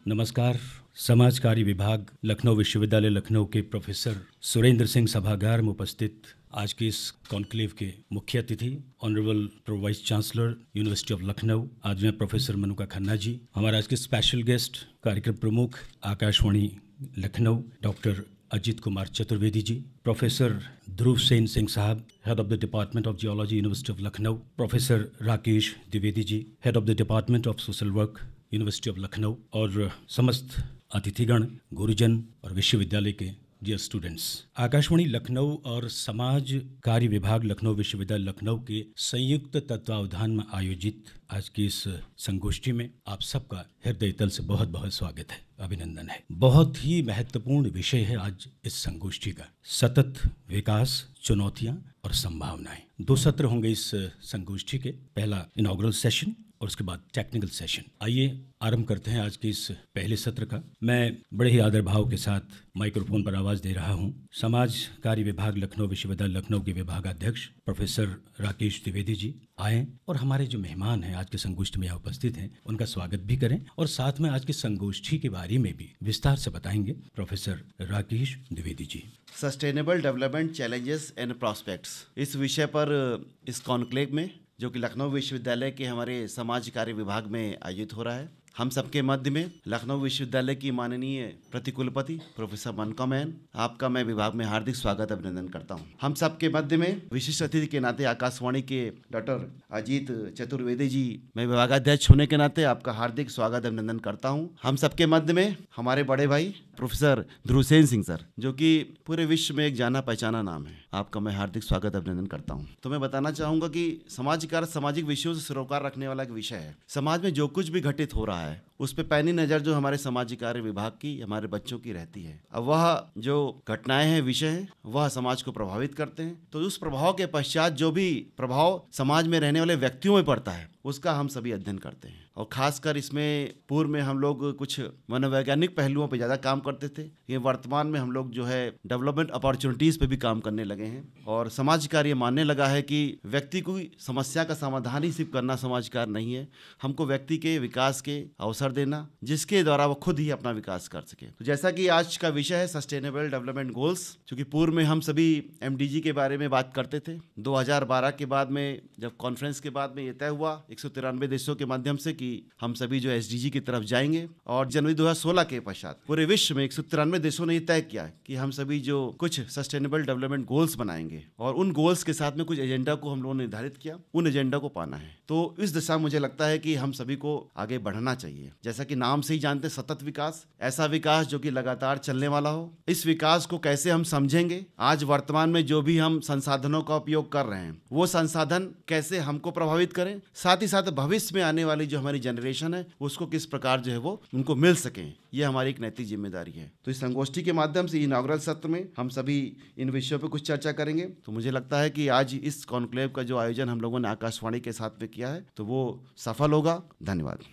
नमस्कार। समाज कार्य विभाग लखनऊ विश्वविद्यालय लखनऊ के प्रोफेसर सुरेंद्र सिंह सभागार में उपस्थित आज के इस कॉन्क्लेव के मुख्य अतिथि honourable pro vice chancellor university of Lucknow आज में प्रोफेसर मनुका खन्ना जी, हमारा आज के स्पेशल गेस्ट कार्यक्रम प्रमुख आकाशवाणी लखनऊ डॉक्टर अजीत कुमार चतुर्वेदी जी, प्रोफेसर ध्रुव सेन सिंह साहब, head of the department of geology university of Lucknow, professor Rakesh Dwivedi ji, head of the department of social work university of Lucknow, और समस्त अतिथिगण, गुरुजन और विश्वविद्यालय के डियर स्टूडेंट्स। आकाशवाणी लखनऊ और समाज कार्य विभाग लखनऊ विश्वविद्यालय लखनऊ के संयुक्त तत्वावधान में आयोजित आज की इस संगोष्ठी में आप सबका हृदय तल से बहुत बहुत स्वागत है, अभिनंदन है। बहुत ही महत्वपूर्ण विषय है आज इस संगोष्ठी का, सतत विकास, चुनौतियां और संभावनाएं। 2 सत्र होंगे इस संगोष्ठी के, पहला इनॉग्रल सेशन और उसके बाद टेक्निकल सेशन। आइए आरंभ करते हैं आज के इस पहले सत्र का। मैं बड़े ही आदर भाव के साथ माइक्रोफोन पर आवाज़ दे रहा हूं समाज कार्य विभाग लखनऊ विश्वविद्यालय लखनऊ के विभागाध्यक्ष प्रोफेसर राकेश द्विवेदी जी आएँ और हमारे जो मेहमान हैं आज के संगोष्ठी में यहाँ उपस्थित हैं उनका स्वागत भी करें और साथ में आज की संगोष्ठी के बारे में भी विस्तार से बताएंगे professor Rakesh Dwivedi ji. Sustainable development challenges and prospects, इस विषय पर इस कॉन्क्लेव में जो कि लखनऊ विश्वविद्यालय के हमारे समाज कार्य विभाग में आयोजित हो रहा है, हम सबके मध्य में लखनऊ विश्वविद्यालय की माननीय प्रतिकुलपति प्रोफेसर मनका मैन, आपका मैं विभाग में हार्दिक स्वागत अभिनंदन करता हूं। हम सबके मध्य में विशिष्ट अतिथि के नाते आकाशवाणी के डॉक्टर अजीत चतुर्वेदी जी, मैं विभागाध्यक्ष होने के नाते आपका हार्दिक स्वागत अभिनंदन करता हूं। हम सबके मध्य में हमारे बड़े भाई प्रोफेसर ध्रुव सेन सिंह सर, जो कि पूरे विश्व में एक जाना पहचाना नाम है, आपका मैं हार्दिक स्वागत अभिनंदन करता हूं। तो मैं बताना चाहूंगा कि समाज कार्य सामाजिक विषयों से सरोकार रखने वाला एक विषय है। समाज में जो कुछ भी घटित हो रहा है उस पे पैनी नज़र जो हमारे समाज कार्य विभाग की, हमारे बच्चों की रहती है। अब वह जो घटनाएं हैं, विषय हैं, वह समाज को प्रभावित करते हैं। तो उस प्रभाव के पश्चात जो भी प्रभाव समाज में रहने वाले व्यक्तियों में पड़ता है उसका हम सभी अध्ययन करते हैं। और खासकर इसमें पूर्व में हम लोग कुछ मनोवैज्ञानिक पहलुओं पे ज़्यादा काम करते थे, ये वर्तमान में हम लोग जो है डेवलपमेंट अपॉर्चुनिटीज़ पे भी काम करने लगे हैं। और समाज कार्य मानने लगा है कि व्यक्ति को समस्या का समाधान ही सिर्फ करना समाज कार्य नहीं है, हमको व्यक्ति के विकास के अवसर देना जिसके द्वारा वो खुद ही अपना विकास कर सके। तो जैसा कि आज का विषय है सस्टेनेबल डेवलपमेंट गोल्स, क्योंकि पूर्व में हम सभी MDG के बारे में बात करते थे। 2012 के बाद में जब कॉन्फ्रेंस के बाद में ये तय हुआ 193 देशों के माध्यम से कि हम सभी जो SDG की तरफ जाएंगे, और जनवरी 2016 के पश्चात पूरे विश्व में 193 देशों ने ये तय किया कि हम सभी जो कुछ सस्टेनेबल डेवलपमेंट गोल्स बनाएंगे और उन गोल्स के साथ में कुछ एजेंडा को हम लोगों ने निर्धारित किया, उन एजेंडा को पाना है। तो इस दिशा में मुझे लगता है कि हम सभी को आगे बढ़ना चाहिए। जैसा कि नाम से ही जानते, सतत विकास, ऐसा विकास जो कि लगातार चलने वाला हो। इस विकास को कैसे हम समझेंगे, आज वर्तमान में जो भी हम संसाधनों का उपयोग कर रहे हैं वो संसाधन कैसे हमको प्रभावित करें, साथ ही साथ भविष्य में आने वाली जो हमारी जनरेशन है उसको किस प्रकार जो है वो उनको मिल सके, ये हमारी एक नैतिक जिम्मेदारी है। तो इस संगोष्ठी के माध्यम से इनॉग्रल सत्र में हम सभी इन विषयों पर कुछ चर्चा करेंगे। तो मुझे लगता है कि आज इस कॉन्क्लेव का जो आयोजन हम लोगों ने आकाशवाणी के साथ में किया है तो वो सफल होगा। धन्यवाद।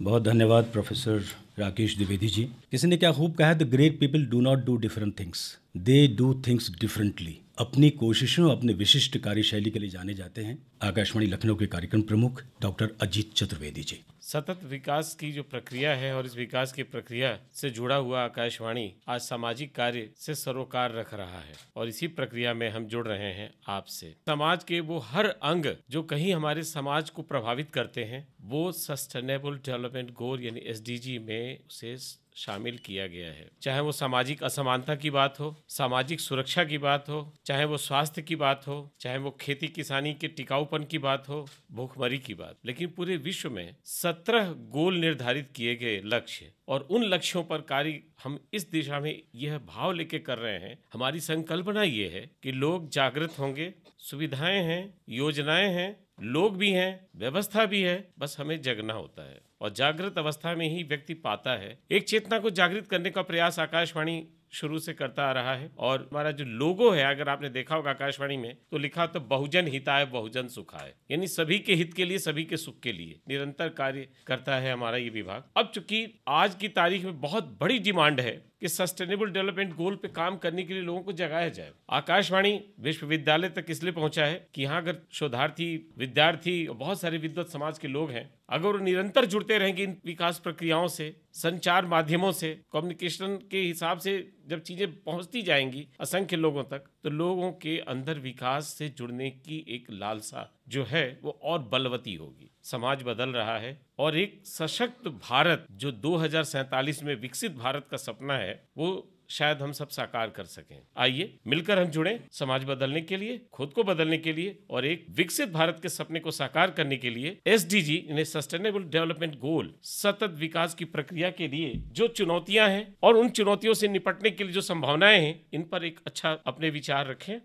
बहुत धन्यवाद प्रोफेसर राकेश द्विवेदी जी। किसी ने क्या खूब कहा, the great people do not do different things, they do things differently. अपनी कोशिशों, अपने विशिष्ट कार्यशैली के लिए जाने जाते हैं आकाशवाणी लखनऊ के कार्यक्रम प्रमुख डॉक्टर अजीत चतुर्वेदी जी। सतत विकास की जो प्रक्रिया है और इस विकास की प्रक्रिया से जुड़ा हुआ आकाशवाणी आज सामाजिक कार्य से सरोकार रख रहा है और इसी प्रक्रिया में हम जुड़ रहे हैं आपसे। समाज के वो हर अंग जो कहीं हमारे समाज को प्रभावित करते हैं वो सस्टेनेबल डेवलपमेंट गोल यानी SDG में उसे शामिल किया गया है। चाहे वो सामाजिक असमानता की बात हो, सामाजिक सुरक्षा की बात हो, चाहे वो स्वास्थ्य की बात हो, चाहे वो खेती किसानी के टिकाऊपन की बात हो, भूखमरी की बात, लेकिन पूरे विश्व में 17 गोल निर्धारित किए गए लक्ष्य और उन लक्ष्यों पर कार्य हम इस दिशा में यह भाव लेके कर रहे हैं। हमारी संकल्पना ये है कि लोग जागृत होंगे, सुविधाएं हैं, योजनाएं हैं, लोग भी हैं, व्यवस्था भी है, बस हमें जगना होता है और जागृत अवस्था में ही व्यक्ति पाता है। एक चेतना को जागृत करने का प्रयास आकाशवाणी शुरू से करता आ रहा है और हमारा जो लोगो है, अगर आपने देखा होगा आकाशवाणी में तो लिखा तो बहुजन हिताय बहुजन सुखाय, यानी सभी के हित के लिए, सभी के सुख के लिए निरंतर कार्य करता है हमारा ये विभाग। अब चूंकि आज की तारीख में बहुत बड़ी डिमांड है कि सस्टेनेबल डेवलपमेंट गोल पे काम करने के लिए लोगों को जगाया जाए। आकाशवाणी विश्वविद्यालय तक इसलिए पहुंचा है कि यहाँ अगर शोधार्थी, विद्यार्थी, बहुत सारे विद्वत समाज के लोग हैं, अगर वो निरंतर जुड़ते रहेंगे इन विकास प्रक्रियाओं से, संचार माध्यमों से, कम्युनिकेशन के हिसाब से जब चीजें पहुंचती जाएंगी असंख्य लोगों तक, तो लोगों के अंदर विकास से जुड़ने की एक लालसा जो है वो और बलवती होगी। समाज बदल रहा है और एक सशक्त भारत जो 2047 में विकसित भारत का सपना है वो शायद हम सब साकार कर सकें। आइए मिलकर हम जुड़ें समाज बदलने के लिए, खुद को बदलने के लिए और एक विकसित भारत के सपने को साकार करने के लिए SDG यानी सस्टेनेबल डेवलपमेंट गोल, सतत विकास की प्रक्रिया के लिए जो चुनौतियां हैं और उन चुनौतियों से निपटने के लिए जो संभावनाएं हैं, इन पर एक अच्छा अपने विचार रखें।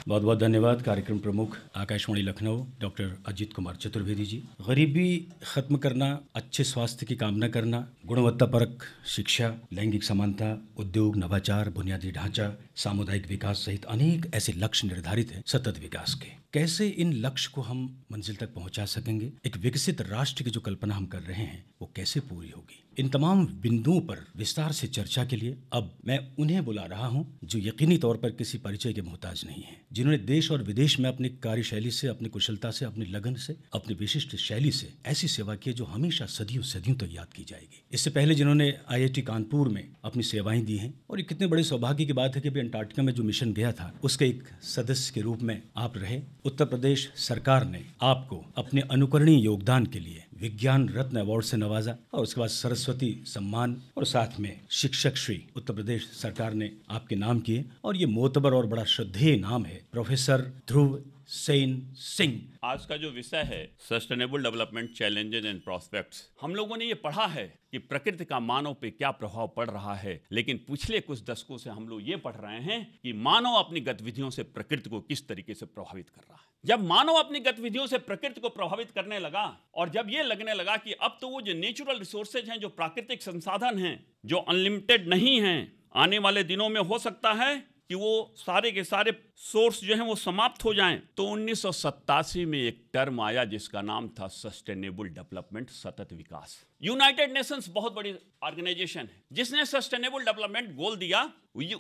बहुत बहुत धन्यवाद कार्यक्रम प्रमुख आकाशवाणी लखनऊ डॉक्टर अजीत कुमार चतुर्वेदी जी। गरीबी खत्म करना, अच्छे स्वास्थ्य की कामना करना, गुणवत्तापरक शिक्षा, लैंगिक समानता, उद्योग, नवाचार, बुनियादी ढांचा, सामुदायिक विकास सहित अनेक ऐसे लक्ष्य निर्धारित हैं सतत विकास के। कैसे इन लक्ष्य को हम मंजिल तक पहुंचा सकेंगे, एक विकसित राष्ट्र की जो कल्पना हम कर रहे हैं वो कैसे पूरी होगी, इन तमाम बिंदुओं पर विस्तार से चर्चा के लिए अब मैं उन्हें बुला रहा हूं जो यकीनी तौर पर किसी परिचय के मोहताज नहीं है, जिन्होंने देश और विदेश में अपनी कार्यशैली से, अपनी कुशलता से, अपनी लगन से, अपनी विशिष्ट शैली से ऐसी सेवा की जो हमेशा सदियों सदियों तक याद की जाएगी। इससे पहले जिन्होंने IIT कानपुर में अपनी सेवाएं दी हैं और ये कितने बड़े सौभाग्य की बात है कि अंटार्कटिका में जो मिशन गया था उसके एक सदस्य के रूप में आप रहे। उत्तर प्रदेश सरकार ने आपको अपने अनुकरणीय योगदान के लिए विज्ञान रत्न अवार्ड से नवाजा और उसके बाद सरस्वती सम्मान और साथ में शिक्षक श्री उत्तर प्रदेश सरकार ने आपके नाम किए और ये मोतबर और बड़ा श्रद्धेय नाम है प्रोफेसर ध्रुव सेन सिंह। आज का जो विषय है sustainable development challenges and prospects, हम लोगों ने ये पढ़ा है कि प्रकृति का मानव पे क्या प्रभाव पड़ रहा है, लेकिन पिछले कुछ दशकों से हम लोग ये पढ़ रहे हैं कि मानव अपनी गतिविधियों से प्रकृति को किस तरीके से प्रभावित कर रहा है। जब मानव अपनी गतिविधियों से प्रकृति को प्रभावित करने लगा और जब ये लगने लगा कि अब तो वो जो नेचुरल रिसोर्सेज हैं, जो प्राकृतिक संसाधन हैं, जो अनलिमिटेड नहीं हैं, आने वाले दिनों में हो सकता है कि वो सारे के सारे सोर्स जो हैं वो समाप्त हो जाएं, तो 1987 में एक टर्म आया जिसका नाम था सस्टेनेबल डेवलपमेंट, सतत विकास। यूनाइटेड नेशंस बहुत बड़ी ऑर्गेनाइजेशन है जिसने सस्टेनेबल डेवलपमेंट गोल दिया।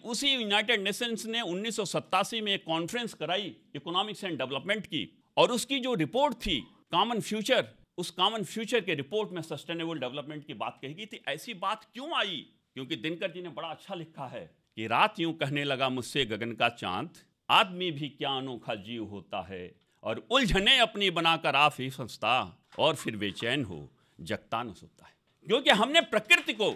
उसी यूनाइटेड नेशंस ने 1987 में एक कॉन्फ्रेंस कराई इकोनॉमिक्स एंड डेवलपमेंट की और उसकी जो रिपोर्ट थी कॉमन फ्यूचर, उस कॉमन फ्यूचर के रिपोर्ट में सस्टेनेबल डेवलपमेंट की बात कही गई थी। ऐसी बात क्यों आई? क्योंकि दिनकर जी ने बड़ा अच्छा लिखा है कि रात यूं कहने लगा मुझसे गगन का चांद, आदमी भी क्या अनोखा जीव होता है, और उलझने अपनी बनाकर आप ही फंसता और फिर बेचैन हो जगता न सोता है। क्योंकि हमने प्रकृति को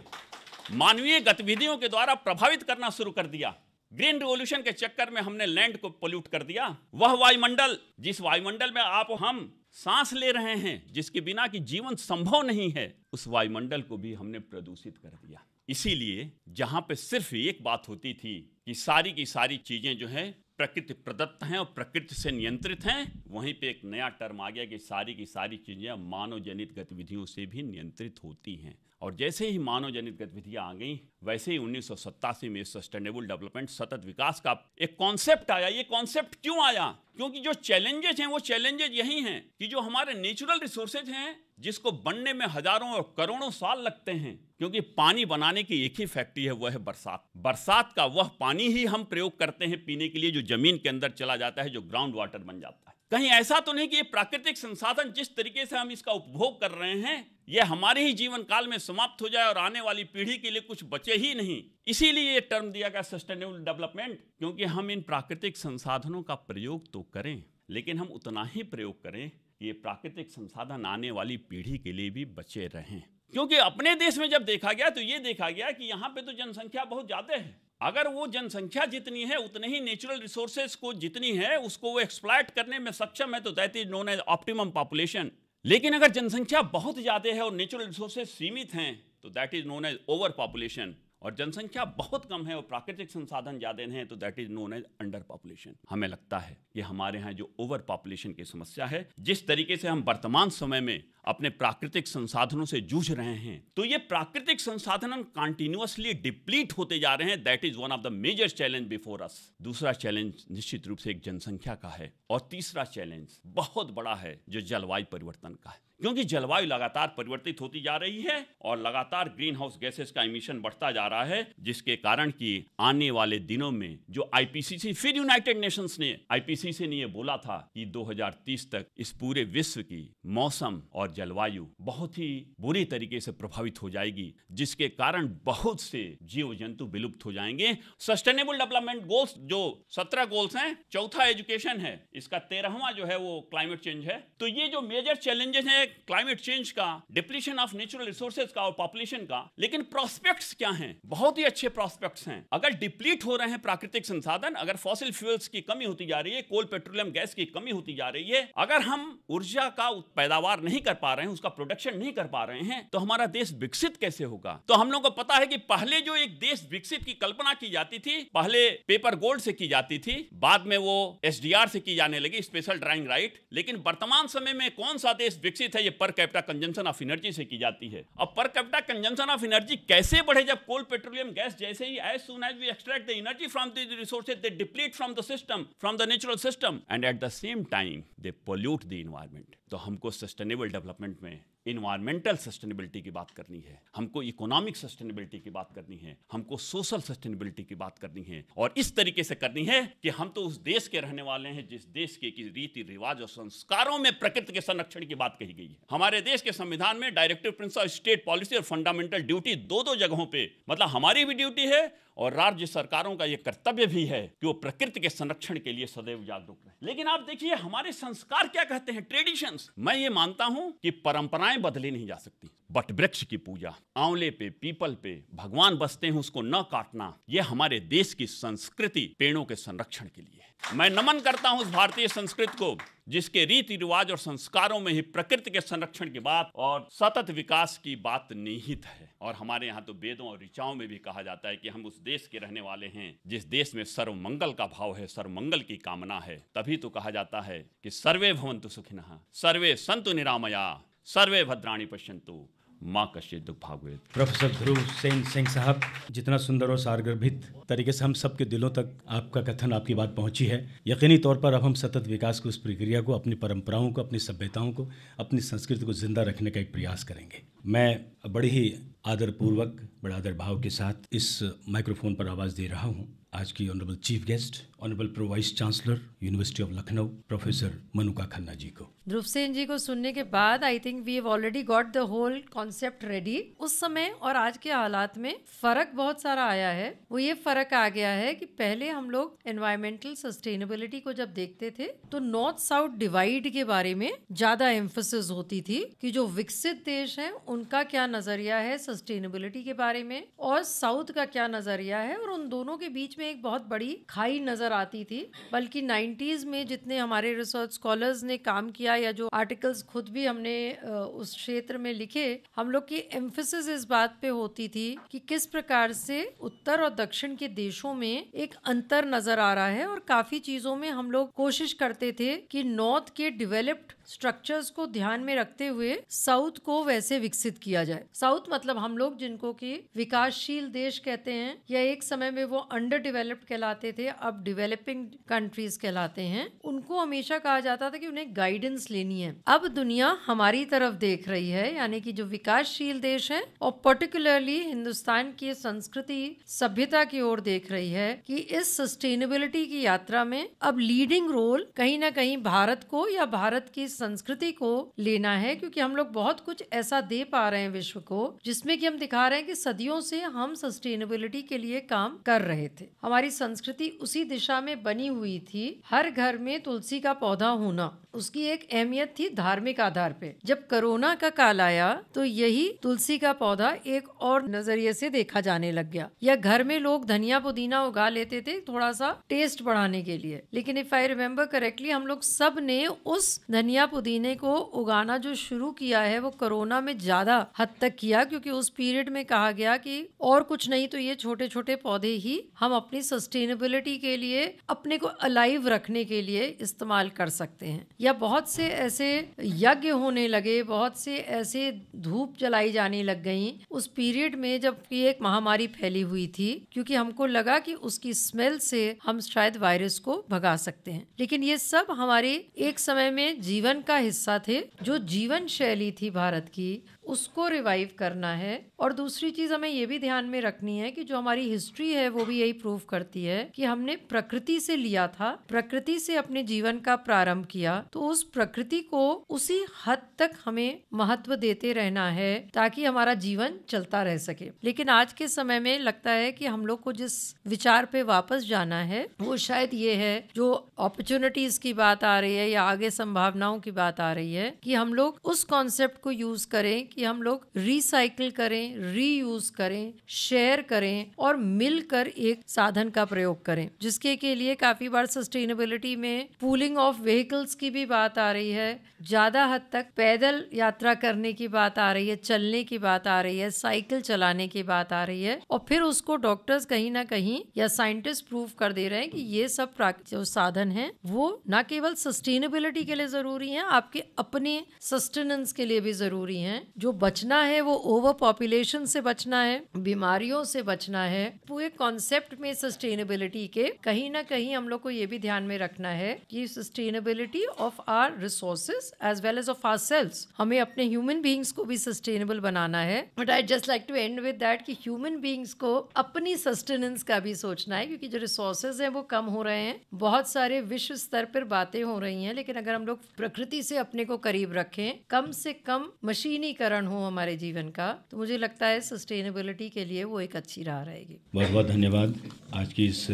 मानवीय गतिविधियों के द्वारा प्रभावित करना शुरू कर दिया। ग्रीन रिवॉल्यूशन के चक्कर में हमने लैंड को पोल्यूट कर दिया। वह वायुमंडल, जिस वायुमंडल में आप हम सांस ले रहे हैं, जिसके बिना कि जीवन संभव नहीं है, उस वायुमंडल को भी हमने प्रदूषित कर दिया। इसीलिए जहां पे सिर्फ एक बात होती थी कि सारी की सारी चीजें जो हैं प्रकृति प्रदत्त हैं और प्रकृति से नियंत्रित हैं, वहीं पे एक नया टर्म आ गया कि सारी की सारी चीजें मानव जनित गतिविधियों से भी नियंत्रित होती हैं। और जैसे ही मानव जनित गतिविधियां आ गई, वैसे ही 1987 में सस्टेनेबल डेवलपमेंट, सतत विकास का एक कॉन्सेप्ट आया। ये कॉन्सेप्ट क्यों आया? क्योंकि जो चैलेंजेस हैं वो चैलेंजेस यही हैं कि जो हमारे नेचुरल रिसोर्सेज हैं, जिसको बनने में हजारों और करोड़ों साल लगते हैं, क्योंकि पानी बनाने की एक ही फैक्ट्री है, वह है बरसात। बरसात का वह पानी ही हम प्रयोग करते हैं पीने के लिए, जो जमीन के अंदर चला जाता है, जो ग्राउंड वाटर बन जाता है। कहीं ऐसा तो नहीं कि ये प्राकृतिक संसाधन जिस तरीके से हम इसका उपभोग कर रहे हैं, ये हमारे ही जीवन काल में समाप्त हो जाए और आने वाली पीढ़ी के लिए कुछ बचे ही नहीं। इसीलिए ये टर्म दिया गया सस्टेनेबल डेवलपमेंट, क्योंकि हम इन प्राकृतिक संसाधनों का प्रयोग तो करें, लेकिन हम उतना ही प्रयोग करें कि ये प्राकृतिक संसाधन आने वाली पीढ़ी के लिए भी बचे रहें। क्योंकि अपने देश में जब देखा गया तो ये देखा गया कि यहाँ पे तो जनसंख्या बहुत ज्यादा है। अगर वो जनसंख्या जितनी है उतने ही नेचुरल रिसोर्सेज को जितनी है उसको वो एक्सप्लॉइट करने में सक्षम है, तो that is known as optimum population. लेकिन अगर जनसंख्या बहुत ज्यादा है और नेचुरल रिसोर्सेज सीमित हैं, तो that is known as overpopulation. और जनसंख्या बहुत कम है और प्राकृतिक संसाधन ज्यादा हैं, तो that is known as underpopulation. हमें लगता है कि हमारे यहाँ जो ओवर पॉपुलेशन की समस्या है, जिस तरीके से हम वर्तमान समय में अपने प्राकृतिक संसाधनों से जूझ रहे हैं, तो ये प्राकृतिक संसाधन कंटिन्यूअसली डिप्लीट होते जा रहे हैं। That is one of the major challenge before us. दूसरा चैलेंज निश्चित रूप से एक जनसंख्या का है, और तीसरा चैलेंज बहुत बड़ा है जो जलवायु परिवर्तन का है, क्योंकि जलवायु लगातार परिवर्तित होती जा रही है और लगातार ग्रीन हाउस गैसेस का इमिशन बढ़ता जा रहा है, जिसके कारण कि आने वाले दिनों में जो आईपीसीसी, फिर यूनाइटेड नेशंस ने आईपीसीसी ने ये बोला था कि 2030 तक इस पूरे विश्व की मौसम और जलवायु बहुत ही बुरी तरीके से प्रभावित हो जाएगी, जिसके कारण बहुत से जीव जंतु विलुप्त हो जाएंगे। सस्टेनेबल डेवलपमेंट गोल्स जो 17 गोल्स हैं, चौथा एजुकेशन है, इसका 13वां जो है वो क्लाइमेट चेंज है। तो ये जो मेजर चैलेंजेस हैं क्लाइमेट चेंज का, डिप्लीशन ऑफ नेचुरल रिसोर्सेज का और पॉपुलेशन का, लेकिन प्रोस्पेक्ट्स क्या हैं? बहुत ही अच्छे प्रोस्पेक्ट्स हैं। अगर डिप्लीट हो रहे हैं प्राकृतिक संसाधन, अगर फॉसिल फ्यूल्स की कमी होती जा रही है, कोल पेट्रोलियम गैस की कमी होती जा रही है, अगर हम ऊर्जा का पैदावार नहीं कर पा रहे हैं, उसका प्रोडक्शन नहीं कर पा रहे हैं, तो हमारा देश विकसित कैसे होगा? तो हम लोगों को पता है कि पहले जो एक देश विकसित की कल्पना की जाती थी, पहले पेपर गोल्ड से की जाती थी, बाद में वो एसडीआर से की जाने लगी, स्पेशल ड्राइंग राइट। लेकिन वर्तमान समय में कौन सा देश विकसित है? ये per capita consumption of energy से की जाती है। अब per capita consumption of energy कैसे बढ़े? जब कोल पेट्रोलियम गैस जैसे ही as soon as we extract the energy from the resources, they deplete from the system, from the natural system, and at the same time they pollute the environment. तो हमको sustainable development में environmental sustainability की बात करनी है, हमको economic sustainability की बात करनी है, हमको सोशल सस्टेनेबिलिटी की बात करनी है, और इस तरीके से करनी है कि हम तो उस देश के रहने वाले हैं जिस देश के की रीति रिवाज और संस्कारों में प्रकृति के संरक्षण की बात कही गई है। हमारे देश के संविधान में directive principle of state policy और फंडामेंटल ड्यूटी दो जगहों पे, मतलब हमारी भी ड्यूटी है और राज्य सरकारों का यह कर्तव्य भी है कि वो प्रकृति के संरक्षण के लिए सदैव जागरूक रहे। लेकिन आप देखिए हमारे संस्कार क्या कहते हैं, ट्रेडिशंस। मैं ये मानता हूं कि परंपराएं बदली नहीं जा सकती, बट वृक्ष की पूजा, आंवले पे, पीपल पे भगवान बसते हैं, उसको न काटना, यह हमारे देश की संस्कृति, पेड़ों के संरक्षण के लिए। मैं नमन करता हूं उस भारतीय संस्कृति को जिसके रीति रिवाज और संस्कारों में ही प्रकृति के संरक्षण की बात और सतत विकास की बात निहित है। और हमारे यहाँ तो वेदों और ऋचाओं में भी कहा जाता है कि हम उस देश के रहने वाले हैं जिस देश में सर्वमंगल का भाव है, सर्वमंगल की कामना है। तभी तो कहा जाता है कि सर्वे भवन्तु सुखिनः, सर्वे सन्तु निरामया, सर्वे भद्राणि पश्यन्तु, माँ कश्चित् दुःख भाग् भवेत्। प्रोफेसर ध्रुव सेन सिंह साहब, जितना सुंदर और सारगर्भित तरीके से हम सबके दिलों तक आपका कथन, आपकी बात पहुंची है, यकीनी तौर पर अब हम सतत विकास की उस प्रक्रिया को, अपनी परंपराओं को, अपनी सभ्यताओं को, अपनी संस्कृति को जिंदा रखने का एक प्रयास करेंगे। मैं बड़ी ही आदरपूर्वक, बड़ा आदर भाव के साथ इस माइक्रोफोन पर आवाज़ दे रहा हूँ आज की honourable chief guest, honourable pro vice chancellor university of Lucknow, professor Manuka Khanna ji को। ध्रुव सेन जी को सुनने के बाद I think we have already got the whole concept ready. उस समय और आज के हालात में फर्क बहुत सारा आया है। वो ये फर्क आ गया है कि पहले हम लोग एनवायरमेंटल सस्टेनेबिलिटी को जब देखते थे तो नॉर्थ साउथ डिवाइड के बारे में ज्यादा एम्फेसिस होती थी कि जो विकसित देश हैं उनका क्या नजरिया है सस्टेनेबिलिटी के बारे में और साउथ का क्या नजरिया है, और उन दोनों के बीच में एक बहुत बड़ी खाई नजर आती थी। बल्कि 90s में जितने हमारे रिसर्च स्कॉलर्स ने काम किया या जो आर्टिकल्स खुद भी हमने उस क्षेत्र में लिखे, हम लोग की एम्फेसिस इस बात पे होती थी कि किस प्रकार से उत्तर और दक्षिण के देशों में एक अंतर नजर आ रहा है, और काफी चीजों में हम लोग कोशिश करते थे कि नॉर्थ के डेवलप्ड स्ट्रक्चर्स को ध्यान में रखते हुए साउथ को वैसे विकसित किया जाए। साउथ मतलब हम लोग जिनको कि विकासशील देश कहते हैं, या एक समय में वो अंडर डेवलप्ड कहलाते थे, अब डेवलपिंग कंट्रीज कहलाते हैं, उनको हमेशा कहा जाता था कि उन्हें गाइडेंस लेनी है। अब दुनिया हमारी तरफ देख रही है, यानी कि जो विकासशील देश है और पर्टिकुलरली हिंदुस्तान की संस्कृति सभ्यता की ओर देख रही है कि इस सस्टेनेबिलिटी की यात्रा में अब लीडिंग रोल कहीं ना कहीं भारत को या भारत की संस्कृति को लेना है, क्योंकि हम लोग बहुत कुछ ऐसा दे पा रहे हैं विश्व को जिसमें कि हम दिखा रहे हैं कि सदियों से हम सस्टेनेबिलिटी के लिए काम कर रहे थे। हमारी संस्कृति उसी दिशा में बनी हुई थी। हर घर में तुलसी का पौधा होना, उसकी एक अहमियत थी धार्मिक आधार पे। जब कोरोना का काल आया तो यही तुलसी का पौधा एक और नजरिए से देखा जाने लग गया। या घर में लोग धनिया पुदीना उगा लेते थे थोड़ा सा टेस्ट बढ़ाने के लिए, लेकिन इफ आई रिमेम्बर करेक्टली हम लोग सब ने उस धनिया पुदीने को उगाना जो शुरू किया है वो कोरोना में ज्यादा हद तक किया, क्योंकि उस पीरियड में कहा गया कि और कुछ नहीं तो ये छोटे छोटे पौधे ही हम अपनी सस्टेनेबिलिटी के लिए, अपने को अलाइव रखने के लिए इस्तेमाल कर सकते हैं। या बहुत से ऐसे यज्ञ होने लगे, बहुत से ऐसे धूप जलाई जाने लग गई उस पीरियड में जब ये एक महामारी फैली हुई थी, क्योंकि हमको लगा कि उसकी स्मेल से हम शायद वायरस को भगा सकते हैं। लेकिन ये सब हमारे एक समय में जीवन का हिस्सा थे। जो जीवन शैली थी भारत की, उसको रिवाइव करना है। और दूसरी चीज हमें ये भी ध्यान में रखनी है कि जो हमारी हिस्ट्री है वो भी यही प्रूव करती है कि हमने प्रकृति से लिया था, प्रकृति से अपने जीवन का प्रारंभ किया, तो उस प्रकृति को उसी हद तक हमें महत्व देते रहना है ताकि हमारा जीवन चलता रह सके। लेकिन आज के समय में लगता है कि हम लोग को जिस विचार पे वापस जाना है वो शायद ये है, जो अपॉर्चुनिटीज की बात आ रही है या आगे संभावनाओं की बात आ रही है, कि हम लोग उस कॉन्सेप्ट को यूज करें कि हम लोग रिसाइकिल करें, रीयूज करें, शेयर करें और मिलकर एक साधन का प्रयोग करें, जिसके के लिए काफी बार सस्टेनेबिलिटी में पूलिंग ऑफ व्हीकल्स की भी बात आ रही है, ज्यादा हद तक पैदल यात्रा करने की बात आ रही है, चलने की बात आ रही है, साइकिल चलाने की बात आ रही है। और फिर उसको डॉक्टर्स कहीं ना कहीं या साइंटिस्ट प्रूव कर दे रहे हैं कि ये सब जो साधन है वो न केवल सस्टेनेबिलिटी के लिए जरूरी है, आपके अपने सस्टेनेंस के लिए भी जरूरी है। जो बचना है वो ओवर पॉपुलेशन से बचना है, बीमारियों से बचना है। पूरे कॉन्सेप्ट में सस्टेनेबिलिटी के कहीं ना कहीं हम लोग को ये भी ध्यान में रखना है कि sustainability of our resources as well as of ourselves, हमें अपने ह्यूमन बीइंग्स को भी सस्टेनेबल बनाना है। But I just like to end with that कि ह्यूमन बीइंग्स को अपनी सस्टेनेंस का भी सोचना है, क्योंकि जो रिसोर्सेज हैं वो कम हो रहे हैं, बहुत सारे विश्व स्तर पर बातें हो रही हैं, लेकिन अगर हम लोग प्रकृति से अपने को करीब रखें, कम से कम मशीनीकरण हो हमारे जीवन का, तो मुझे लगता है सस्टेनेबिलिटी के लिए वो एक अच्छी राह रहेगी। बहुत बहुत धन्यवाद। आज की इस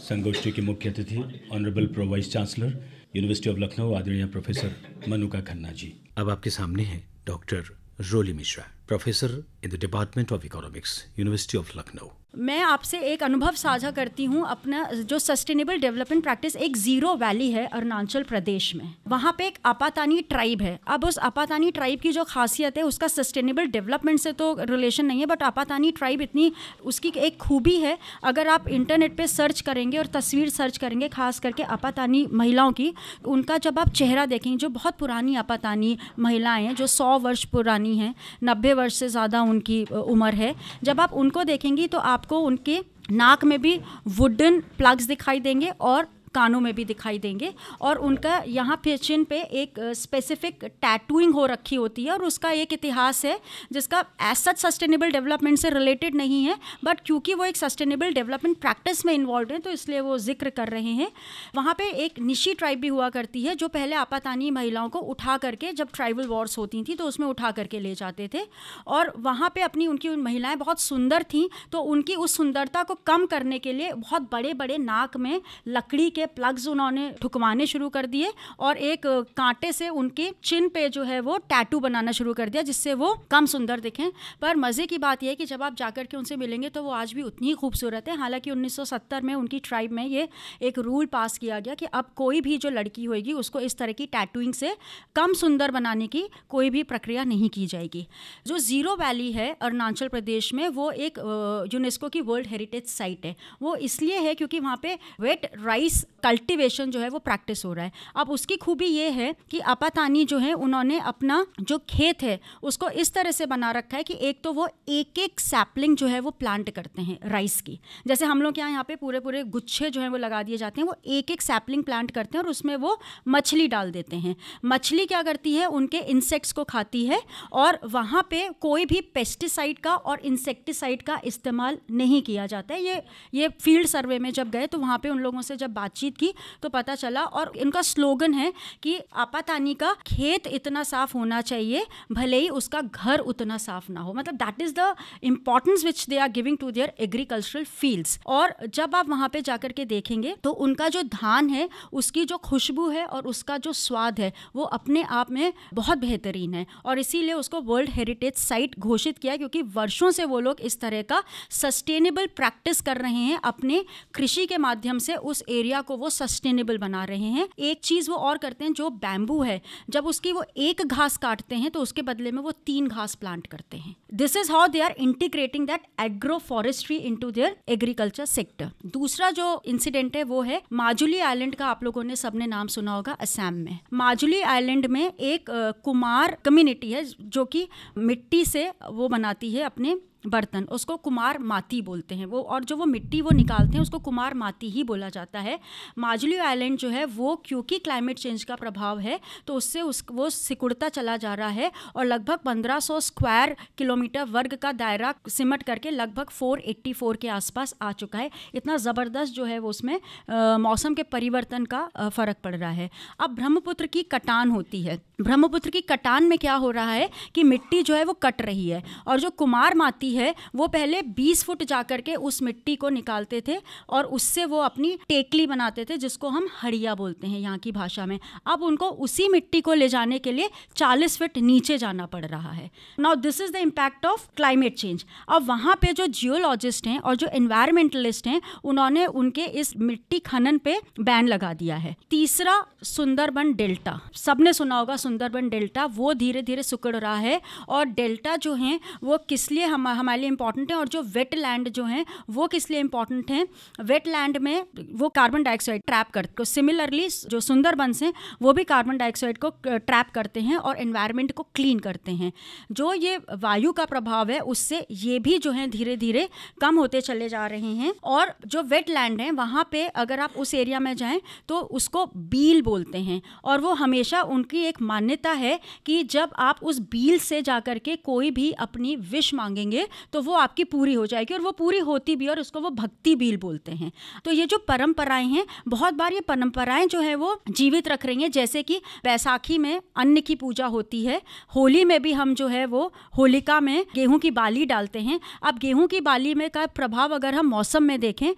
संगोष्ठी के मुख्य अतिथि honourable pro vice chancellor university of Lucknow आदरणीय प्रोफेसर मनुका खन्ना जी। अब आपके सामने है doctor Roli Mishra, professor in the department of economics, university of Lucknow. मैं आपसे एक अनुभव साझा करती हूँ अपना। जो सस्टेनेबल डेवलपमेंट प्रैक्टिस, एक ज़ीरो वैली है अरुणाचल प्रदेश में, वहाँ पे एक आपातानी ट्राइब है। अब उस आपातानी ट्राइब की जो खासियत है, उसका सस्टेनेबल डेवलपमेंट से तो रिलेशन नहीं है, बट आपातानी ट्राइब इतनी, उसकी एक खूबी है, अगर आप इंटरनेट पे सर्च करेंगे और तस्वीर सर्च करेंगे खास करके आपातानी महिलाओं की, उनका जब आप चेहरा देखेंगे, जो बहुत पुरानी आपातानी महिलाएँ हैं, जो 100 वर्ष पुरानी हैं, 90 वर्ष से ज़्यादा उनकी उम्र है, जब आप उनको देखेंगी तो आपको उनके नाक में भी वुडन प्लग्स दिखाई देंगे और कानों में भी दिखाई देंगे, और उनका यहाँ पे चिन पे एक स्पेसिफिक टैटूइंग हो रखी होती है, और उसका एक इतिहास है जिसका एज सच सस्टेनेबल डेवलपमेंट से रिलेटेड नहीं है, बट क्योंकि वो एक सस्टेनेबल डेवलपमेंट प्रैक्टिस में इन्वॉल्व है तो इसलिए वो जिक्र कर रहे हैं। वहाँ पे एक निशी ट्राइब भी हुआ करती है, जो पहले आपातानी महिलाओं को उठा करके, जब ट्राइबल वॉर्स होती थी तो उसमें उठा करके ले जाते थे, और वहाँ पर अपनी उनकी महिलाएँ बहुत सुंदर थीं, तो उनकी उस सुंदरता को कम करने के लिए बहुत बड़े बड़े नाक में लकड़ी के प्लग्स उन्होंने ठुकवाने शुरू कर दिए, और एक कांटे से उनके चिन पे जो है वो टैटू बनाना शुरू कर दिया, जिससे वो कम सुंदर दिखें। पर मज़े की बात यह है कि जब आप जाकर के उनसे मिलेंगे तो वो आज भी उतनी ही खूबसूरत है। हालांकि 1970 में उनकी ट्राइब में ये एक रूल पास किया गया कि अब कोई भी जो लड़की होगी उसको इस तरह की टैटूइंग से कम सुंदर बनाने की कोई भी प्रक्रिया नहीं की जाएगी। जो ज़ीरो वैली है अरुणाचल प्रदेश में, वो एक यूनेस्को की वर्ल्ड हेरिटेज साइट है। वो इसलिए है क्योंकि वहाँ पे वेट राइस कल्टीवेशन जो है वो प्रैक्टिस हो रहा है। अब उसकी खूबी ये है कि आपातानी जो है उन्होंने अपना जो खेत है उसको इस तरह से बना रखा है कि एक तो वो एक एक सैपलिंग जो है वो प्लांट करते हैं राइस की, जैसे हम लोग यहाँ पे पूरे पूरे गुच्छे जो है वो लगा दिए जाते हैं, वो एक एक सैपलिंग प्लांट करते हैं और उसमें वो मछली डाल देते हैं। मछली क्या करती है, उनके इंसेक्ट्स को खाती है, और वहाँ पे कोई भी पेस्टिसाइड का और इंसेक्टिसाइड का इस्तेमाल नहीं किया जाता है। ये फील्ड सर्वे में जब गए तो वहाँ पे उन लोगों से जब बातचीत की तो पता चला, और इनका स्लोगन है कि आपातानी का खेत इतना साफ होना चाहिए भले ही उसका घर उतना साफ ना हो। मतलब that is the importance which they are giving to their agricultural fields. और जब आप वहाँ पे जाकर के देखेंगे तो उनका जो धान है उसकी जो खुशबू है और उसका जो स्वाद है वो अपने आप में बहुत बेहतरीन है, और इसीलिए उसको वर्ल्ड हेरिटेज साइट घोषित किया, क्योंकि वर्षों से वो लोग इस तरह का सस्टेनेबल प्रैक्टिस कर रहे हैं, अपने कृषि के माध्यम से उस एरिया को को वो सस्टेनेबल बना रहे हैं। एक चीज वो और करते हैं, जो बैम्बू है, जब उसकी वो एक घास काटते हैं तो उसके बदले में वो 3 घास प्लांट करते हैं। This is how they are integrating that agro forestry into their agriculture sector. दूसरा जो इंसिडेंट है वो है माजुली आइलैंड का। आप लोगों ने सबने नाम सुना होगा, असम में। माजुली आइलैंड में एक कुमार कम्युनिटी है जो कि मिट्टी से वो बनाती है अपने बर्तन, उसको कुमार माती बोलते हैं वो, और जो वो मिट्टी वो निकालते हैं उसको कुमार माती ही बोला जाता है। माजुली आइलैंड जो है वो क्योंकि क्लाइमेट चेंज का प्रभाव है तो उससे वो सिकुड़ता चला जा रहा है और लगभग 1500 स्क्वायर किलोमीटर वर्ग का दायरा सिमट करके लगभग 484 के आसपास आ चुका है। इतना ज़बरदस्त जो है वो उसमें मौसम के परिवर्तन का फ़र्क पड़ रहा है। अब ब्रह्मपुत्र की कटान होती है। ब्रह्मपुत्र की कटान में क्या हो रहा है कि मिट्टी जो है वो कट रही है, और जो कुमार माती है वो पहले 20 फुट जाकर के उस मिट्टी को निकालते थे और उससे वो अपनी टेकली बनाते थे, जिसको हम हड़िया बोलते हैं यहाँ की भाषा में। अब उनको उसी मिट्टी को ले जाने के लिए 40 फीट नीचे जाना पड़ रहा है। Now this is the impact of climate change. अब वहाँ पे जो जियोलॉजिस्ट हैं और जो एनवायरमेंटलिस्ट हैं उन्होंने उनके इस मिट्टी खनन पे बैन लगा दिया है। तीसरा, सुंदरबन डेल्टा, सबने सुना होगा सुंदरबन डेल्टा, वो धीरे धीरे सिकुड़ रहा है। और डेल्टा जो हैं वो किस लिए हमारे लिए इंपॉर्टेंट है, और जो वेट लैंड जो हैं वो किस लिए इंपॉर्टेंट हैं। वेट लैंड में वो कार्बन डाइऑक्साइड ट्रैप करते, सिमिलरली जो सुंदरबन हैं वो भी कार्बन डाइऑक्साइड को ट्रैप करते हैं और एनवायरनमेंट को क्लीन करते हैं। जो ये वायु का प्रभाव है उससे ये भी जो है धीरे धीरे कम होते चले जा रहे हैं। और जो वेट लैंड है वहाँ पे अगर आप उस एरिया में जाएं तो उसको बील बोलते हैं, और वो हमेशा उनकी एक मान्यता है कि जब आप उस बील से जाकर के कोई भी अपनी विश मांगेंगे तो वो आपकी पूरी हो जाएगी, और वो पूरी होती भी, और उसको वो भक्ति बील बोलते हैं। तो ये जो परंपराएं हैं, बहुत बार ये परंपराएं जो है वो जीवित रख रही हैं। जैसे कि बैसाखी में अन्न की पूजा होती है, होली में भी हम जो है वो होलिका में गेहूं की बाली डालते हैं। अब गेहूं की बाली में का प्रभाव अगर हम मौसम में देखें,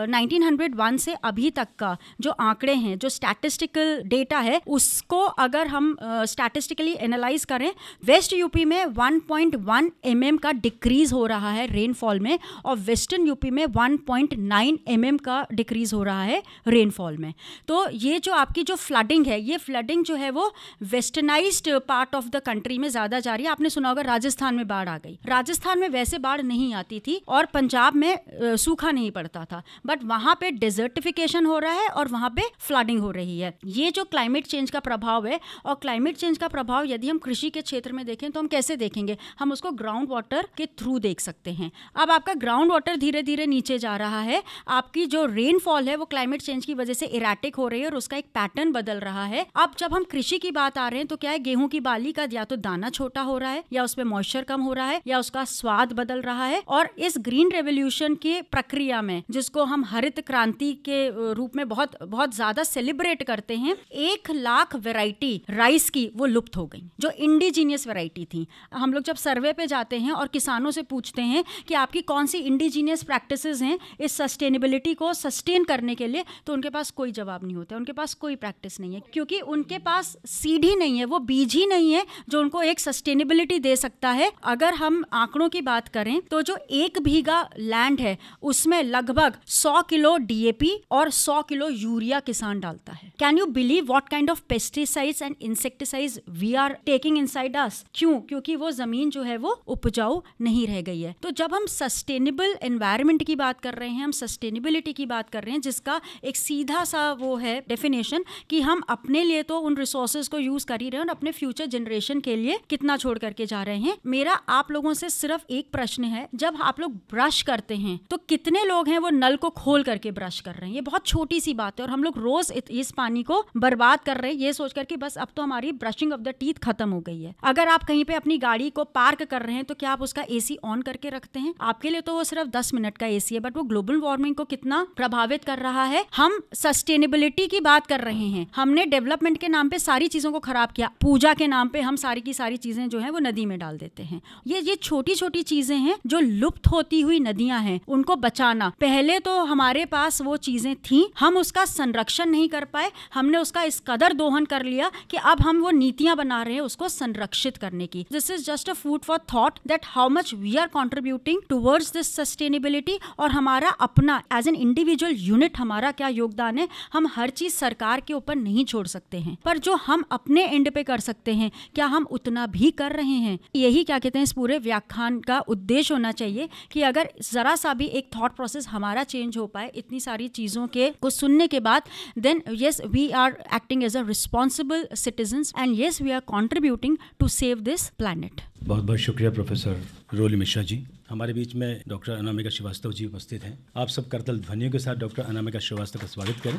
1901 से अभी तक का जो आंकड़े हैं, जो स्टैटिस्टिकल डेटा है, उसको अगर हम स्टैटिस्टिकली एनालाइज करें, वेस्ट यूपी में 1.1 mm का डिक्रीज हो रहा है रेनफॉल में, और वेस्टर्न यूपी में 1.9 mm का डिक्रीज हो रहा है रेनफॉल में। तो ये जो आपकी जो फ्लडिंग है, ये फ्लडिंग जो है वो westernised part of the country में ज़्यादा जा रही है। आपने सुना होगा राजस्थान में बाढ़ आ गई। राजस्थान में वैसे बाढ़ नहीं आती थी और पंजाब में सूखा नहीं पड़ता था, बट वहाँ पे डिजर्टिफिकेशन हो रहा है और वहाँ पे फ्लडिंग हो रही है। ये जो क्लाइमेट चेंज का प्रभाव है, और क्लाइमेट चेंज का प्रभाव यदि हम कृषि के क्षेत्र में देखें तो हम कैसे देखेंगे, हम उसको ग्राउंड वाटर के थ्रू देख सकते हैं। अब आपका ग्राउंड वाटर धीरे धीरे नीचे जा रहा है, आपकी जो रेनफॉल है वो क्लाइमेट चेंज की वजह से इरेटिक हो रही है और उसका एक पैटर्न बदल रहा है। अब जब हम कृषि की बात आ रहे हैं तो क्या है, गेहूं की बाली का या तो दाना छोटा हो रहा है, या उसमें मॉइस्चर कम हो रहा है, या उसका स्वाद बदल रहा है। और इस ग्रीन रेवोल्यूशन की प्रक्रिया में, जिसको हम हरित क्रांति के रूप में बहुत बहुत ज्यादा सेलिब्रेट करते हैं, 1 लाख वैरायटी राइस की वो लुप्त हो गई, जो इंडिजीनियस वैरायटी थी। हम लोग जब सर्वे पे जाते हैं और किसानों से पूछते हैं कि आपकी कौन सी इंडिजीनियस प्रैक्टिसेस हैं इस सस्टेनेबिलिटी को सस्टेन करने के लिए, तो उनके पास कोई जवाब नहीं होता, उनके पास कोई प्रैक्टिस नहीं है, क्योंकि उनके पास सीड ही नहीं है, वो बीज ही नहीं है जो उनको एक सस्टेनेबिलिटी दे सकता है। अगर हम आंकड़ों की बात करें तो जो 1 बीघा लैंड है उसमें लगभग 100 किलो DAP और 100 किलो यूरिया किसान डालता है। Can you believe what kind of pesticides and insecticides we are taking inside us? क्यों? क्योंकि वो जमीन जो है वो उपजाऊ नहीं रह गई है। तो जब हम सस्टेनेबल एनवायरनमेंट की बात कर रहे हैं, हम सस्टेनेबिलिटी की बात कर रहे हैं, जिसका एक सीधा सा वो है डेफिनेशन कि हम अपने लिए तो उन रिसोर्सेज को यूज कर ही रहे हैं और अपने फ्यूचर जनरेशन के लिए कितना छोड़ करके जा रहे हैं। मेरा आप लोगों से सिर्फ एक प्रश्न है, जब आप लोग ब्रश करते हैं तो कितने लोग हैं वो नल को खोल करके ब्रश कर रहे हैं? ये बहुत छोटी सी बात है और हम लोग रोज इस पानी को बर्बाद कर रहे हैं ये सोच करके बस अब तो हमारी ब्रशिंग ऑफ द टीथ खत्म हो गई है। अगर आप कहीं पे अपनी गाड़ी को पार्क कर रहे हैं तो क्या आप उसका AC ऑन करके रखते हैं? आपके लिए तो वो सिर्फ 10 मिनट का AC है, बट वो ग्लोबल वार्मिंग को कितना प्रभावित कर रहा है। हम सस्टेनेबिलिटी की बात कर रहे हैं, हमने डेवलपमेंट के नाम पे सारी चीजों को खराब किया, पूजा के नाम पे हम सारी की सारी चीजें जो है वो नदी में डाल देते हैं। ये छोटी छोटी चीजें हैं जो लुप्त होती हुई नदियां हैं, उनको बचाना। पहले तो हमारे पास वो चीजें थी, हम उसका संरक्षण नहीं कर पाए, हमने उसका इस कदर दोहन कर लिया कि अब हम वो नीतियां बना रहे हैं उसको संरक्षित करने की। This is just a food for thought that how much we we are contributing towards this sustainability, और हमारा अपना एज एन इंडिविजुअल यूनिट हमारा क्या योगदान है, हम हर चीज सरकार के ऊपर नहीं छोड़ सकते हैं, पर जो हम अपने एंड पे कर सकते हैं क्या हम उतना भी कर रहे हैं? यही क्या कहते हैं इस पूरे व्याख्यान का उद्देश्य होना चाहिए कि अगर जरा सा भी एक थॉट प्रोसेस हमारा चेंज हो पाए इतनी सारी चीजों के को सुनने के बाद, then yes we are acting as a responsible citizens and yes we are contributing to save this planet. बहुत बहुत शुक्रिया प्रोफेसर रोली मिश्रा जी। हमारे बीच में डॉक्टर अनामिका श्रीवास्तव जी उपस्थित हैं। आप सब करतल ध्वनियों के साथ डॉक्टर अनामिका श्रीवास्तव का स्वागत करें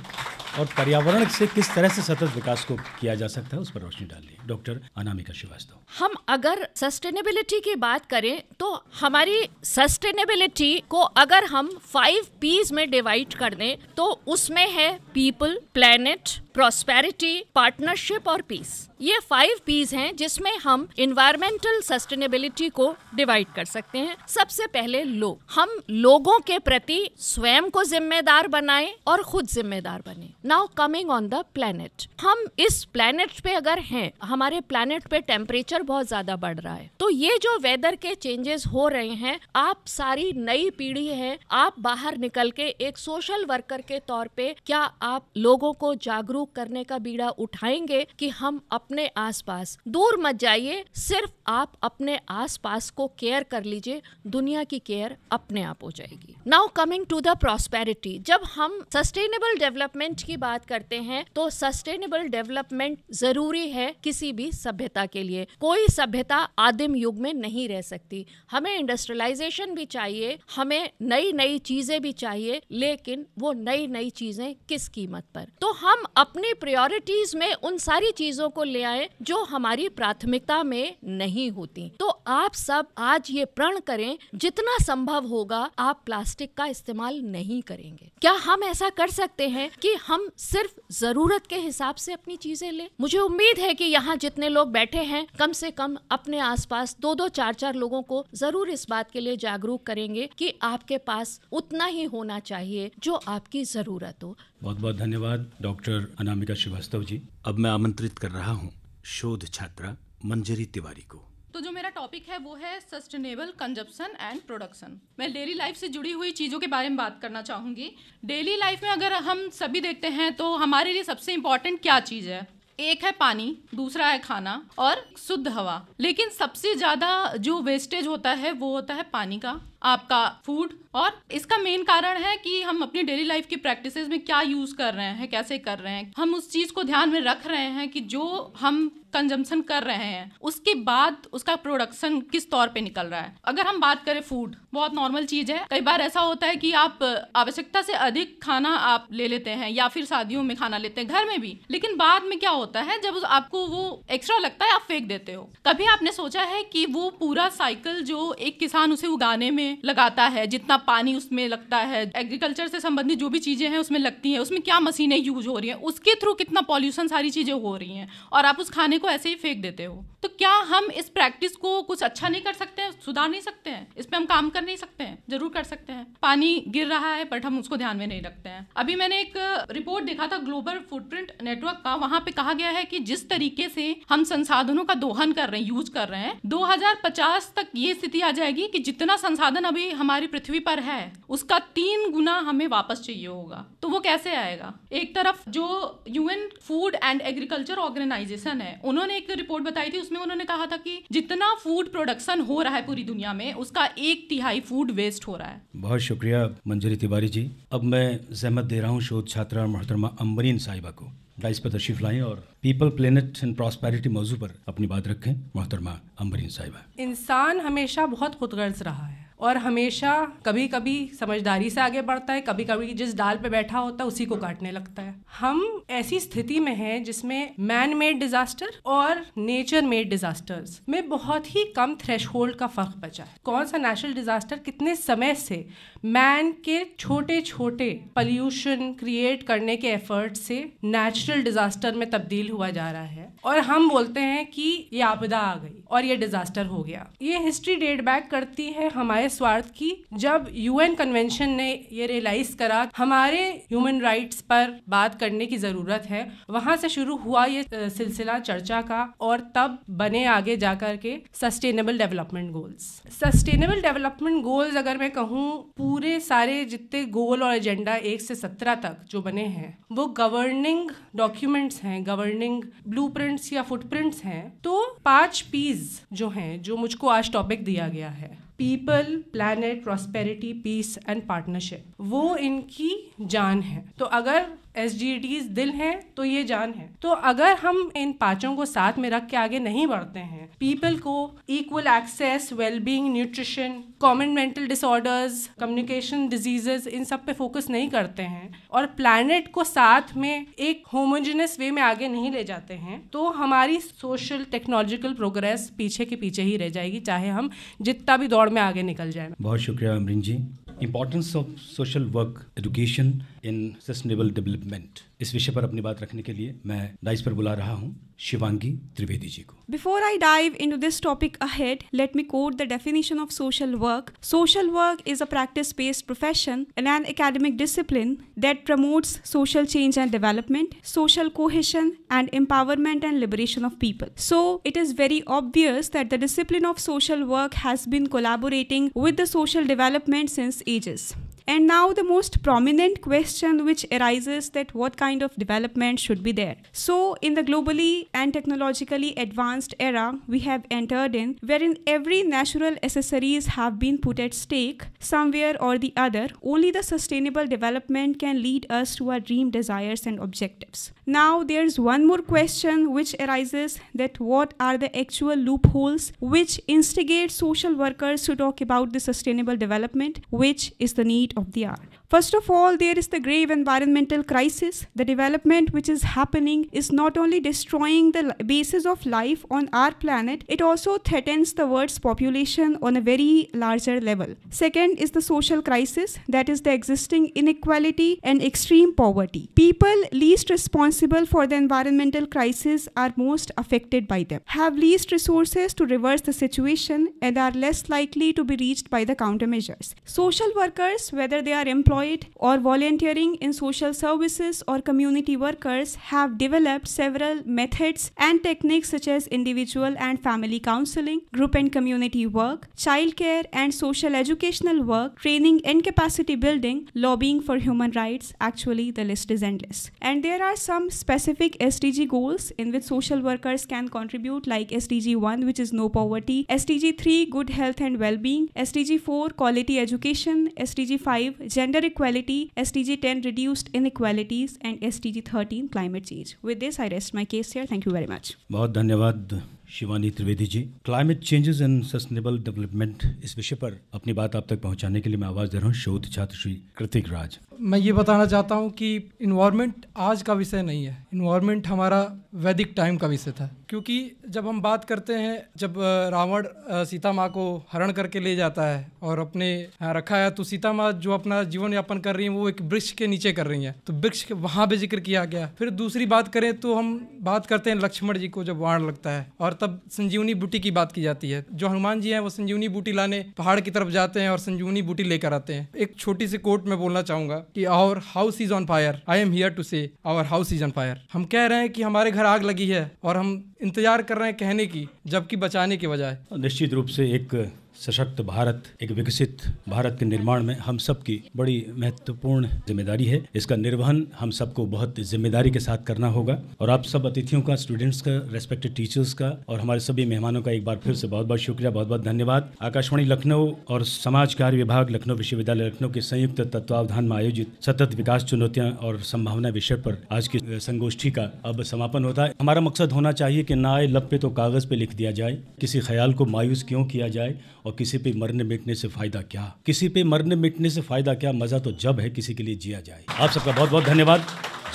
और पर्यावरण से किस तरह से सतत विकास को किया जा सकता है उस पर रोशनी डालिए। डॉक्टर अनामिका श्रीवास्तव। हम अगर सस्टेनेबिलिटी की बात करें तो हमारी सस्टेनेबिलिटी को अगर हम 5 P's में डिवाइड कर दें तो उसमें है पीपल, प्लैनेट, प्रॉस्पेरिटी, पार्टनरशिप और पीस। ये 5 P's हैं जिसमें हम इन्वायरमेंटल सस्टेनेबिलिटी को डिवाइड कर सकते हैं। सबसे पहले लोग, हम लोगों के प्रति स्वयं को जिम्मेदार बनाएं और खुद जिम्मेदार बने। Now coming on the planet, हम इस प्लैनेट पे अगर हैं, हमारे प्लैनेट पे टेम्परेचर बहुत ज्यादा बढ़ रहा है, तो ये जो वेदर के चेंजेस हो रहे हैं, आप सारी नई पीढ़ी है, आप बाहर निकल के एक सोशल वर्कर के तौर पे क्या आप लोगों को जागरूक करने का बीड़ा उठाएंगे कि हम अपने आसपास, दूर मत जाइए, सिर्फ आप अपने आसपास को केयर कर लीजिए, दुनिया की केयर अपने आप हो जाएगी। Now coming to the prosperity, जब हम सस्टेनेबल डेवलपमेंट की बात करते हैं तो सस्टेनेबल डेवलपमेंट जरूरी है किसी भी सभ्यता के लिए। कोई सभ्यता आदिम युग में नहीं रह सकती, हमें इंडस्ट्रियलाइजेशन भी चाहिए, हमें नई नई चीजें भी चाहिए, लेकिन वो नई नई चीजें किस कीमत पर? तो हम अपनी प्रायोरिटीज में उन सारी चीजों को ले आए जो हमारी प्राथमिकता में नहीं होती। तो आप सब आज ये प्रण करें जितना संभव होगा आप प्लास्टिक का इस्तेमाल नहीं करेंगे। क्या हम ऐसा कर सकते हैं कि हम सिर्फ जरूरत के हिसाब से अपनी चीजें लें? मुझे उम्मीद है कि यहाँ जितने लोग बैठे हैं कम से कम अपने आसपास 2-2, 4-4 लोगों को जरूर इस बात के लिए जागरूक करेंगे कि आपके पास उतना ही होना चाहिए जो आपकी जरूरत हो। बहुत बहुत धन्यवाद डॉक्टर अनामिका श्रीवास्तव जी। अब मैं आमंत्रित कर रहा हूँ शोध छात्रा मंजरी तिवारी को। तो जो मेरा टॉपिक है वो है सस्टेनेबल कंजप्शन एंड प्रोडक्शन। मैं डेली लाइफ से जुड़ी हुई चीज़ों के बारे में बात करना चाहूँगी। डेली लाइफ में अगर हम सभी देखते हैं तो हमारे लिए सबसे इम्पॉर्टेंट क्या चीज़ है? एक है पानी, दूसरा है खाना और शुद्ध हवा। लेकिन सबसे ज़्यादा जो वेस्टेज होता है वो होता है पानी का, आपका फूड। और इसका मेन कारण है कि हम अपनी डेली लाइफ की प्रैक्टिसेस में क्या यूज़ कर रहे हैं, कैसे कर रहे हैं। हम उस चीज़ को ध्यान में रख रहे हैं कि जो हम कंजम्पशन कर रहे हैं उसके बाद उसका प्रोडक्शन किस तौर पे निकल रहा है। अगर हम बात करें फूड, बहुत नॉर्मल चीज़ है। कई बार ऐसा होता है कि आप आवश्यकता से अधिक खाना आप ले लेते हैं या फिर शादियों में खाना लेते हैं, घर में भी, लेकिन बाद में क्या होता है जब आपको वो एक्स्ट्रा लगता है आप फेंक देते हो। कभी आपने सोचा है कि वो पूरा साइकिल जो एक किसान उसे उगाने में लगाता है, जितना पानी उसमें लगता है, एग्रीकल्चर से संबंधित जो भी चीज़ें हैं उसमें लगती हैं, उसमें क्या मशीनें यूज हो रही हैं, उसके थ्रू कितना पॉल्यूशन सारी चीज़ें हो रही हैं, और आप उस खाने को ऐसे ही फेंक देते हो। तो क्या हम इस प्रैक्टिस को कुछ अच्छा नहीं कर सकते हैं, सुधार नहीं सकते हैं? इस पे हम काम कर नहीं सकते हैं? जरूर कर सकते हैं। पानी गिर रहा है बट हम उसको ध्यान में नहीं रखते हैं। अभी मैंने एक रिपोर्ट देखा था ग्लोबल फुटप्रिंट नेटवर्क का, वहां पे कहा गया है कि जिस तरीके से हम संसाधनों का दोहन कर रहे हैं, यूज कर रहे हैं, 2050 तक ये स्थिति आ जाएगी कि जितना संसाधन अभी हमारी पृथ्वी पर है उसका 3 गुना हमें वापस चाहिए होगा। तो वो कैसे आएगा? एक तरफ जो UN food and agriculture organization है, उन्होंने एक रिपोर्ट बताई थी, उसमें उन्होंने कहा था कि जितना फूड प्रोडक्शन हो रहा है पूरी दुनिया में उसका 1/3 फूड वेस्ट हो रहा है। बहुत शुक्रिया मंजरी तिवारी जी। अब मैं जहमत दे रहा हूँ शोध छात्रा मोहतरमा अम्बरीन साहिबा को डाइस पर तशरीफ लाएं और पीपल, प्लेनेट एंड प्रॉस्पेरिटी मौजू पर अपनी बात रखें। मोहतरमा अम्बरीन साहिबा। इंसान हमेशा बहुत खुदगर्ज रहा है और हमेशा कभी कभी समझदारी से आगे बढ़ता है, कभी कभी जिस डाल पे बैठा होता है उसी को काटने लगता है। हम ऐसी स्थिति में हैं जिसमें मैन मेड डिजास्टर और नेचर मेड डिजास्टर्स में बहुत ही कम थ्रेशहोल्ड का फर्क बचा है। कौन सा नेचुरल डिजास्टर कितने समय से मैन के छोटे छोटे पोल्यूशन क्रिएट करने के एफर्ट से नेचुरल डिजास्टर में तब्दील हुआ जा रहा है, और हम बोलते हैं कि ये आपदा आ गई और ये डिजास्टर हो गया। ये हिस्ट्री डेट बैक करती है हमारे सिवाय स्वार्थ की। जब यूएन कन्वेंशन ने ये रियलाइज करा हमारे ह्यूमन राइट्स पर बात करने की ज़रूरत है, वहाँ से शुरू हुआ ये सिलसिला चर्चा का, और तब बने आगे जाकर के sustainable development goals. Sustainable development goals अगर मैं कहूँ, पूरे सारे जितने गोल और एजेंडा 1 से 17 तक जो बने हैं वो गवर्निंग डॉक्यूमेंट्स हैं, गवर्निंग ब्लूप्रिंट्स या फुटप्रिंट्स हैं। तो 5 P's जो हैं, जो मुझको आज टॉपिक दिया गया है, people, planet, prosperity, peace and partnership, वो इनकी जान है। तो अगर SDGs दिल हैं तो ये जान है। तो अगर हम इन 5 को साथ में रख के आगे नहीं बढ़ते हैं, पीपल को equal access, wellbeing, nutrition, common mental disorders, communication diseases, इन सब पे फोकस नहीं करते हैं, और प्लैनेट को साथ में एक होमोजेनस वे में आगे नहीं ले जाते हैं, तो हमारी सोशल टेक्नोलॉजिकल प्रोग्रेस पीछे के पीछे ही रह जाएगी, चाहे हम जितना भी दौड़ में आगे निकल जाए। बहुत शुक्रिया Amreen ji. Importance of social work education in sustainable development, इस विषय पर अपनी बात रखने के लिए मैं डाइस पर बुला रहा हूँ शिवांगी त्रिवेदी जी को। Before I dive into this topic ahead, let me quote the definition of social work. Social work is a practice-based profession and an academic discipline that promotes social change and development, social cohesion, and empowerment and liberation of people. So, it is very obvious that the discipline of social work has been collaborating with the social development since ages. And now the most prominent question which arises that what kind of development should be there. So in the globally and technologically advanced era we have entered in, wherein every natural accessories have been put at stake somewhere or the other, only the sustainable development can lead us to our dream desires and objectives. Now there's one more question which arises, that what are the actual loopholes which instigate social workers to talk about the sustainable development, which is the need of the hour. First of all, there is the grave environmental crisis. The development which is happening is not only destroying the basis of life on our planet, it also threatens the world's population on a very larger level. Second is the social crisis, that is the existing inequality and extreme poverty. People least responsible for the environmental crisis are most affected by them, have least resources to reverse the situation, and are less likely to be reached by the countermeasures. Social workers, whether they are employed or volunteering in social services or community workers, have developed several methods and techniques such as individual and family counseling, group and community work, childcare and social educational work, training and capacity building, lobbying for human rights. Actually, the list is endless. And there are some specific SDG goals in which social workers can contribute, like SDG 1, which is no poverty, SDG 3, good health and well-being, SDG 4, quality education, SDG 5, gender equality, SDG 10, reduced inequalities, and SDG 13, climate change. With this, I rest my case here. Thank you very much. बहुत धन्यवाद Shivani Trivedi ji. Climate changes and sustainable development, इस विषय पर अपनी बात आप तक पहुंचाने के लिए मैं आवाज़ दे रहा हूँ शोध छात्र श्री कृतिक राज। मैं ये बताना चाहता हूँ कि इन्वायरमेंट आज का विषय नहीं है, इन्वायरमेंट हमारा वैदिक टाइम का विषय था। क्योंकि जब हम बात करते हैं, जब रावण सीता माँ को हरण करके ले जाता है और अपने यहाँ रखा है, तो सीता माँ जो अपना जीवन यापन कर रही हैं वो एक वृक्ष के नीचे कर रही हैं, तो वृक्ष के वहाँ भी जिक्र किया गया। फिर दूसरी बात करें तो हम बात करते हैं लक्ष्मण जी को जब बाण लगता है, और तब संजीवनी बूटी की बात की जाती है। जो हनुमान जी हैं वो संजीवनी बूटी लाने पहाड़ की तरफ जाते हैं और संजीवनी बूटी लेकर आते हैं। एक छोटी सी कोट में बोलना चाहूँगा कि our house is on fire, I am here to say our house is on fire. हम कह रहे हैं कि हमारे घर आग लगी है और हम इंतजार कर रहे हैं कहने की, जबकि बचाने के बजाय। निश्चित रूप से एक सशक्त भारत, एक विकसित भारत के निर्माण में हम सब की बड़ी महत्वपूर्ण जिम्मेदारी है। इसका निर्वहन हम सबको बहुत जिम्मेदारी के साथ करना होगा। और आप सब अतिथियों का, स्टूडेंट्स का, रेस्पेक्टेड टीचर्स का और हमारे सभी मेहमानों का एक बार फिर से बहुत बहुत शुक्रिया, बहुत बहुत धन्यवाद। आकाशवाणी लखनऊ और समाज कार्य विभाग लखनऊ विश्वविद्यालय लखनऊ के संयुक्त तत्वावधान में आयोजित सतत विकास चुनौतियां और संभावना विषय पर आज की संगोष्ठी का अब समापन होता है। हमारा मकसद होना चाहिए कि ना आए लब पे तो कागज़ पे लिख दिया जाए, किसी ख्याल को मायूस क्यों किया जाए, और किसी पे मरने मिटने से फ़ायदा क्या, किसी पे मरने मिटने से फ़ायदा क्या, मज़ा तो जब है किसी के लिए जिया जाए। आप सबका बहुत बहुत धन्यवाद।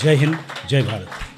जय हिंद, जय भारत।